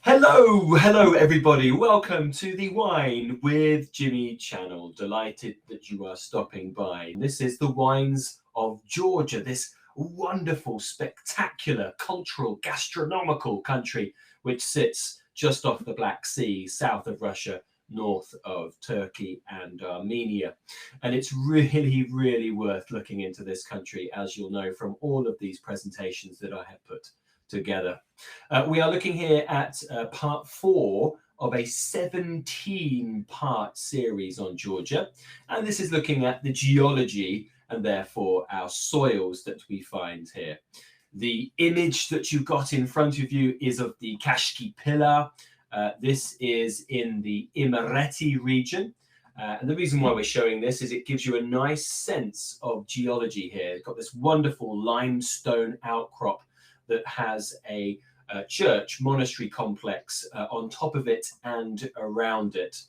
Hello everybody. Welcome to the Wine with Jimmy channel. Delighted that you are stopping by. This is the wines of Georgia, this wonderful, spectacular, cultural, gastronomical country which sits just off the Black Sea, south of Russia, north of Turkey and Armenia. And it's really worth looking into this country, as you'll know from all of these presentations that I have put together. We are looking here at part 4 of a 17-part series on Georgia, and this is looking at the geology and therefore our soils that we find here. The image that you've got in front of you is of the Kakheti pillar. This is in the Imereti region. And the reason why we're showing this is it gives you a nice sense of geology here. It's got this wonderful limestone outcrop that has a church monastery complex on top of it and around it.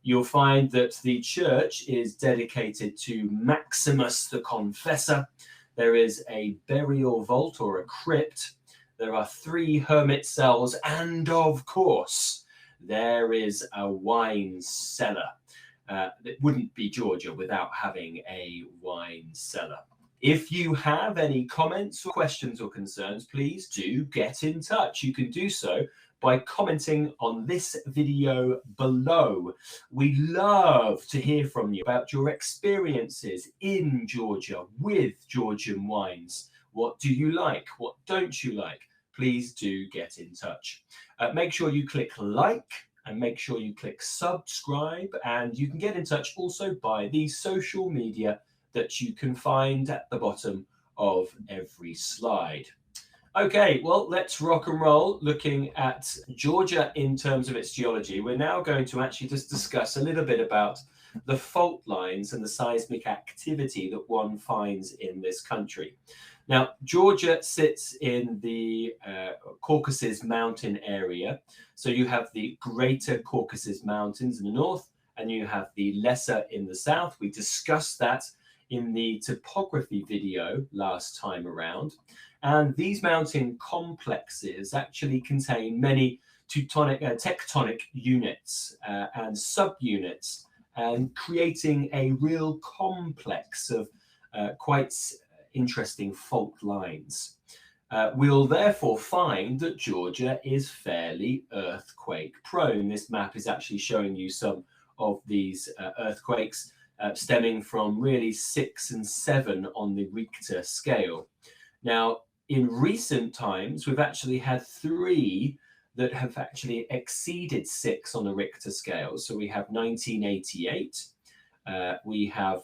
You'll find that the church is dedicated to Maximus the Confessor. There is a burial vault or a crypt. There are 3 hermit cells, and of course there is a wine cellar. It wouldn't be Georgia without having a wine cellar. If you have any comments or questions or concerns, please do get in touch. You can do so by commenting on this video below. We love to hear from you about your experiences in Georgia with Georgian wines. What do you like? What don't you like? Please do get in touch. Make sure you click like and make sure you click subscribe, and you can get in touch also by the social media that you can find at the bottom of every slide. Okay, well, let's rock and roll looking at Georgia in terms of its geology. We're now going to actually just discuss a little bit about the fault lines and the seismic activity that one finds in this country. Now, Georgia sits in the Caucasus mountain area. So you have the Greater Caucasus Mountains in the north, and you have the Lesser in the south. We discussed that in the topography video last time around. And these mountain complexes actually contain many tectonic units and subunits, and creating a real complex of quite interesting fault lines. We'll therefore find that Georgia is fairly earthquake prone. This map is actually showing you some of these earthquakes stemming from really 6 and 7 on the Richter scale. Now, in recent times, we've actually had 3 that have actually exceeded 6 on the Richter scale. So we have 1988, we have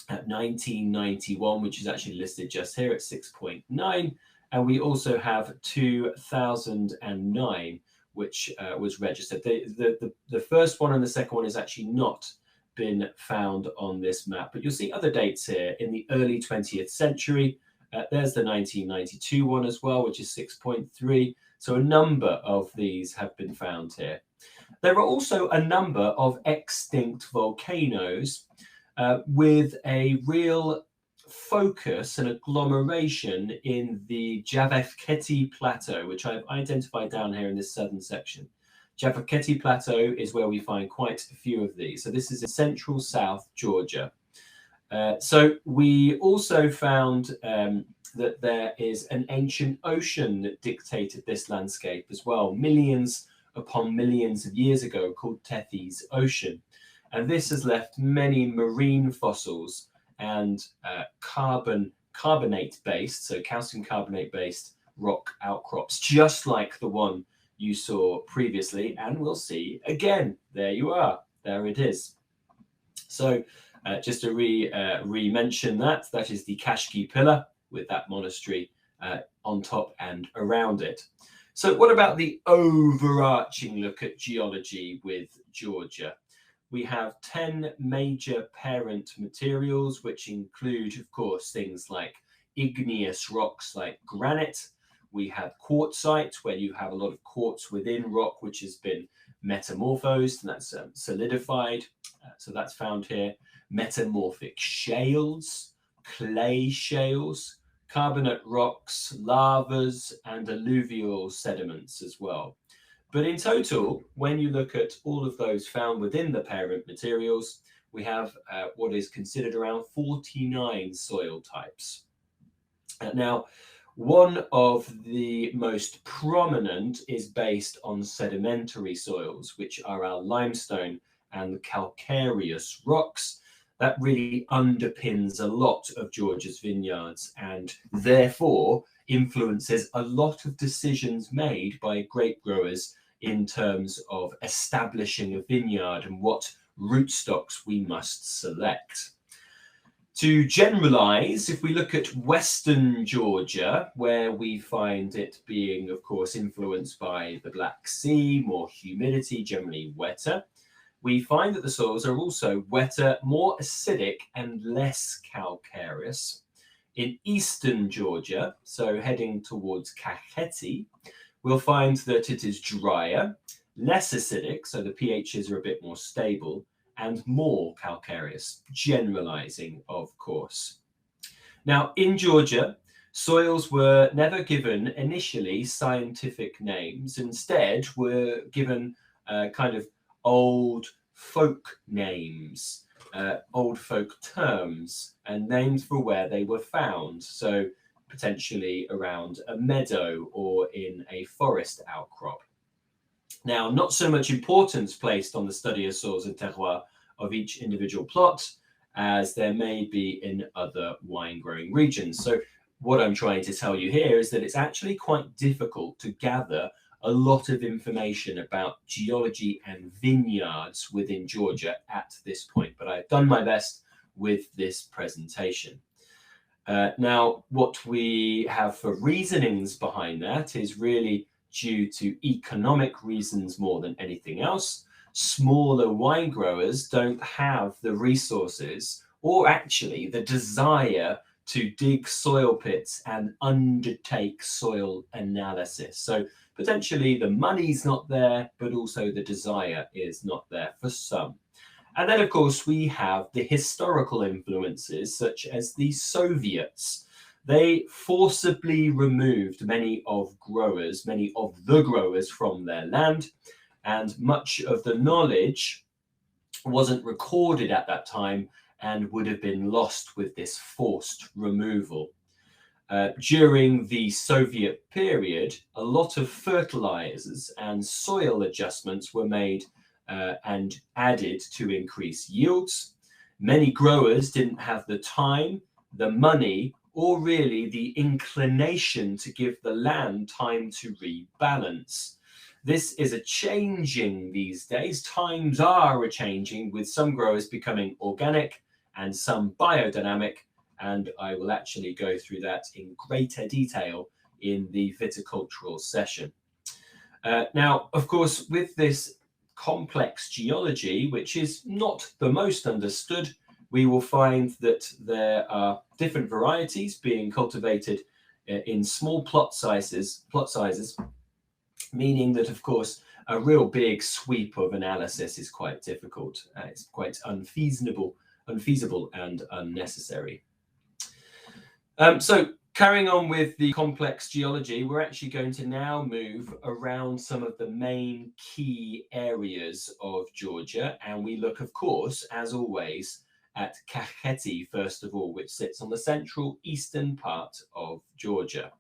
1991, which is actually listed just here at 6.9, and we also have 2009, which was registered. The first one and the second one is actually not been found on this map, but you'll see other dates here in the early 20th century. There's the 1992 one as well, which is 6.3. So a number of these have been found here. There are also a number of extinct volcanoes with a real focus and agglomeration in the Kakheti plateau, which I've identified down here in this southern section. Kakheti plateau is where we find quite a few of these. So this is in central south Georgia. So we also found that there is an ancient ocean that dictated this landscape as well, millions upon millions of years ago, called Tethys Ocean. And this has left many marine fossils and carbonate-based, so calcium carbonate-based rock outcrops, just like the one you saw previously, and we'll see again. There you are. There it is. So just to re-mention that is the Kakheti pillar with that monastery on top and around it. So what about the overarching look at geology with Georgia? We have 10 major parent materials, which include, of course, things like igneous rocks like granite. We have quartzite, where you have a lot of quartz within rock, which has been metamorphosed, and that's solidified. So that's found here. Metamorphic shales, clay shales, carbonate rocks, lavas, and alluvial sediments as well. But in total, when you look at all of those found within the parent materials, we have what is considered around 49 soil types. Now, one of the most prominent is based on sedimentary soils, which are our limestone and calcareous rocks. That really underpins a lot of Georgia's vineyards and therefore influences a lot of decisions made by grape growers in terms of establishing a vineyard and what rootstocks we must select. To generalize, if we look at Western Georgia, where we find it being, of course, influenced by the Black Sea, more humidity, generally wetter, we find that the soils are also wetter, more acidic, and less calcareous. In Eastern Georgia, so heading towards Kakheti, we'll find that it is drier, less acidic, so the pHs are a bit more stable, and more calcareous, generalizing, of course. Now, in Georgia, soils were never given initially scientific names, instead were given kind of old folk names, old folk terms, and names for where they were found. So potentially around a meadow or in a forest outcrop. Now, not so much importance placed on the study of soils and terroir of each individual plot as there may be in other wine growing regions. So what I'm trying to tell you here is that it's actually quite difficult to gather a lot of information about geology and vineyards within Georgia at this point, but I've done my best with this presentation. Now, what we have for reasonings behind that is really due to economic reasons more than anything else. Smaller wine growers don't have the resources or actually the desire to dig soil pits and undertake soil analysis. So potentially the money's not there, but also the desire is not there for some. And then, of course, we have the historical influences, such as the Soviets. They forcibly removed many of the growers from their land, and much of the knowledge wasn't recorded at that time and would have been lost with this forced removal. During the Soviet period, a lot of fertilizers and soil adjustments were made and added to increase yields. Many growers didn't have the time, the money, or really the inclination to give the land time to rebalance. This is a changing these days. Times are a changing, with some growers becoming organic and some biodynamic, and I will actually go through that in greater detail in the viticultural session. Now, of course, with this complex geology, which is not the most understood, we will find that there are different varieties being cultivated in small plot sizes, meaning that, of course, a real big sweep of analysis is quite difficult. It's quite unfeasible and unnecessary. So carrying on with the complex geology, we're actually going to now move around some of the main key areas of Georgia. And we look, of course, as always, at Kakheti, first of all, which sits on the central eastern part of Georgia.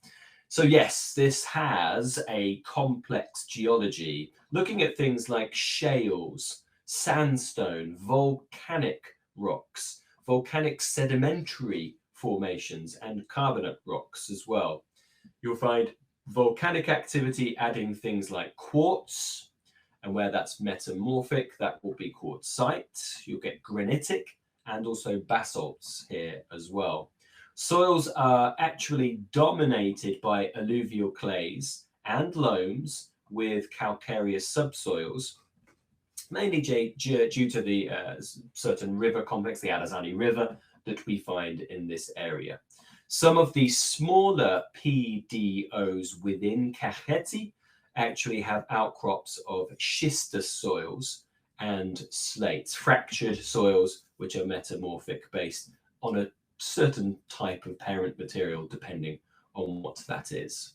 So yes, this has a complex geology, looking at things like shales, sandstone, volcanic rocks, volcanic sedimentary formations, and carbonate rocks as well. You'll find volcanic activity adding things like quartz, and where that's metamorphic, that will be quartzite. You'll get granitic and also basalts here as well. Soils are actually dominated by alluvial clays and loams with calcareous subsoils, mainly due to the certain river complex, the Arazani River, that we find in this area. Some of the smaller PDOs within Kakheti actually have outcrops of schistous soils and slates, fractured soils, which are metamorphic based on a certain type of parent material, depending on what that is.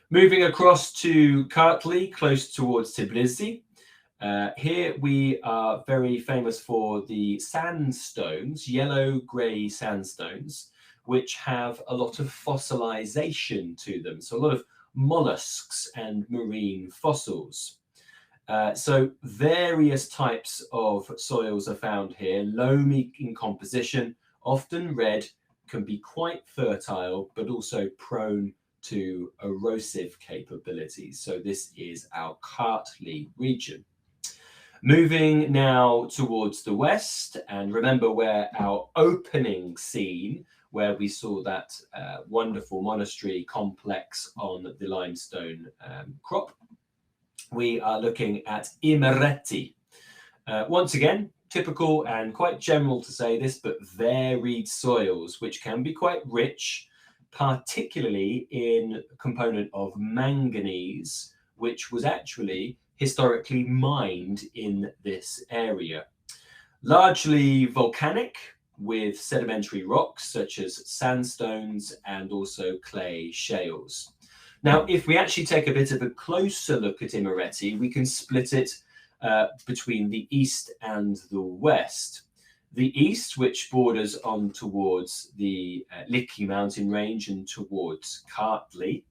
Moving across to Kartli, close towards Tbilisi. Here we are very famous for the sandstones, yellow-grey sandstones, which have a lot of fossilization to them. So a lot of mollusks and marine fossils. So various types of soils are found here, loamy in composition, often red, can be quite fertile, but also prone to erosive capabilities. So this is our Kartli region. Moving now towards the west, and remember where our opening scene, where we saw that wonderful monastery complex on the limestone crop, we are looking at Imereti. Once again, typical and quite general to say this, but varied soils, which can be quite rich, particularly in a component of manganese, which was actually historically mined in this area. Largely volcanic, with sedimentary rocks such as sandstones and also clay shales. Now, if we actually take a bit of a closer look at Imereti, we can split it between the east and the west. The east, which borders on towards the Lechkhumi mountain range and towards Kartli.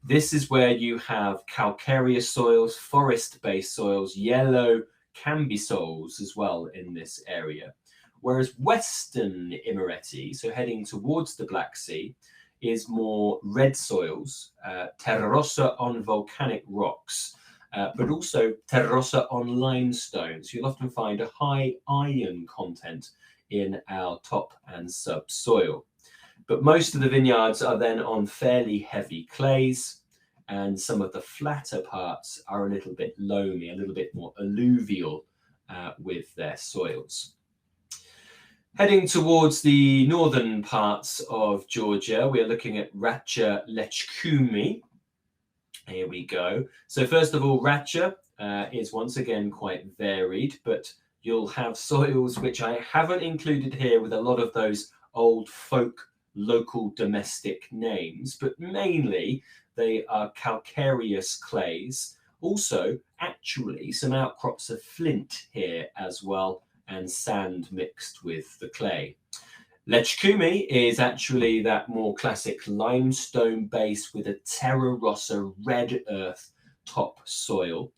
This is where you have calcareous soils, forest-based soils, yellow Cambi soils as well in this area. Whereas western Imereti, so heading towards the Black Sea, is more red soils, terra rossa on volcanic rocks, but also terra rossa on limestone. So you'll often find a high iron content in our top and subsoil. But most of the vineyards are then on fairly heavy clays, and some of the flatter parts are a little bit loamy, a little bit more alluvial with their soils. Heading towards the northern parts of Georgia, we are looking at Racha and Lechkhumi. Here we go. So first of all, Racha is once again quite varied, but you'll have soils which I haven't included here with a lot of those old folk local domestic names, but mainly they are calcareous clays. Also, actually, some outcrops of flint here as well, and sand mixed with the clay. Lechkhumi is actually that more classic limestone base with a terra rossa red earth top soil.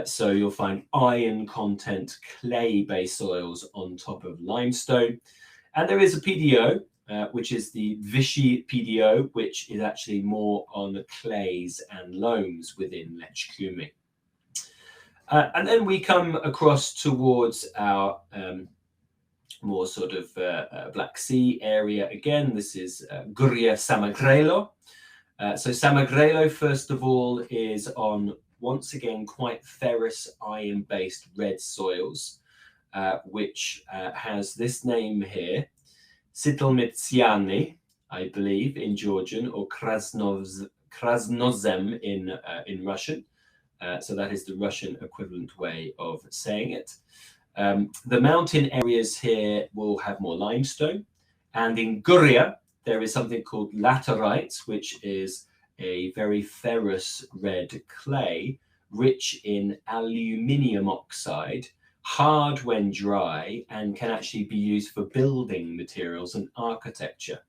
So you'll find iron content clay-based soils on top of limestone. And there is a PDO, which is the Vichy PDO, which is actually more on the clays and loams within Lechkhumi. And then we come across towards our more sort of Black Sea area. Again, this is Guria Samagrelo. So Samagrelo, first of all, is on, once again, quite ferrous iron-based red soils, which has this name here, Sitlmitsiani, I believe, in Georgian, or Krasnozem in Russian. So that is the Russian equivalent way of saying it. The mountain areas here will have more limestone. And in Guria, there is something called laterite, which is a very ferrous red clay, rich in aluminium oxide, hard when dry, and can actually be used for building materials and architecture.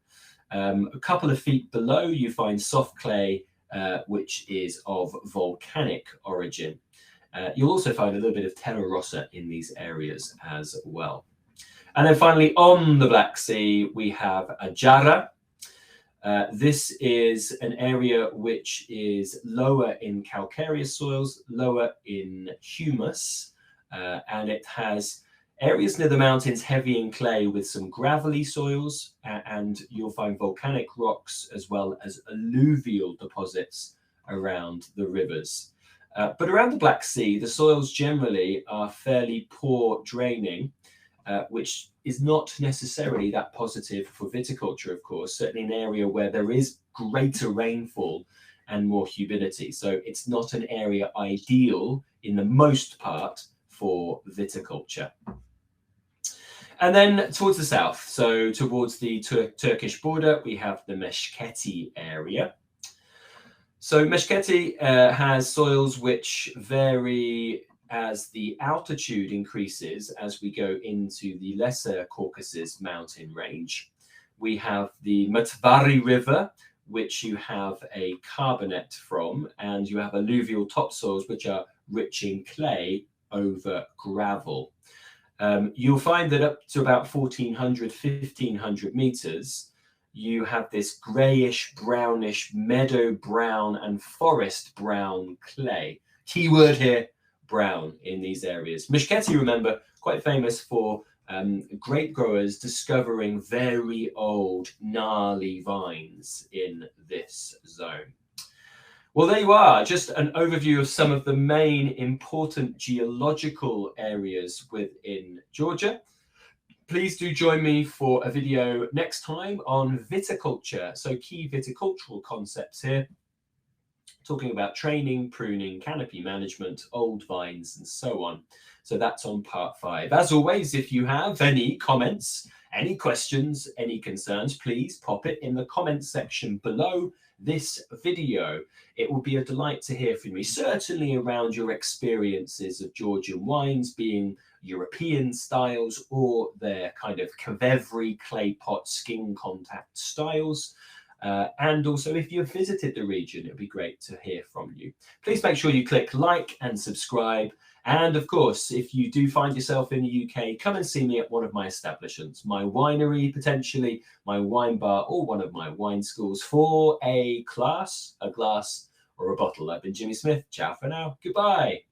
A couple of feet below, you find soft clay, which is of volcanic origin. You'll also find a little bit of terra rossa in these areas as well. And then finally, on the Black Sea, we have Ajara. This is an area which is lower in calcareous soils, lower in humus, and it has areas near the mountains heavy in clay with some gravelly soils, and you'll find volcanic rocks as well as alluvial deposits around the rivers. But around the Black Sea, the soils generally are fairly poor draining, which is not necessarily that positive for viticulture, of course, certainly an area where there is greater rainfall and more humidity. So it's not an area ideal in the most part for viticulture. And then towards the south, so towards the Turkish border, we have the Meskheti area. So Meskheti has soils which vary as the altitude increases as we go into the Lesser Caucasus mountain range. We have the Matvari River, which you have a carbonate from, and you have alluvial topsoils which are rich in clay over gravel. You'll find that up to about 1400, 1500 meters, you have this grayish, brownish, meadow brown and forest brown clay. Keyword here, brown in these areas. Meskheti, remember, quite famous for grape growers discovering very old, gnarly vines in this zone. Well, there you are, just an overview of some of the main important geological areas within Georgia. Please do join me for a video next time on viticulture. So key viticultural concepts here, talking about training, pruning, canopy management, old vines, and so on. So that's on part 5. As always, if you have any comments, any questions, any concerns, please pop it in the comments section below this video. It will be a delight to hear from you, certainly around your experiences of Georgian wines being European styles or their kind of Kvevri clay pot skin contact styles. And also, if you've visited the region, it'd be great to hear from you. Please make sure you click like and subscribe. And of course, if you do find yourself in the UK, come and see me at one of my establishments, my winery, potentially my wine bar, or one of my wine schools for a class, a glass, or a bottle. I've been Jimmy Smith. Ciao for now. Goodbye.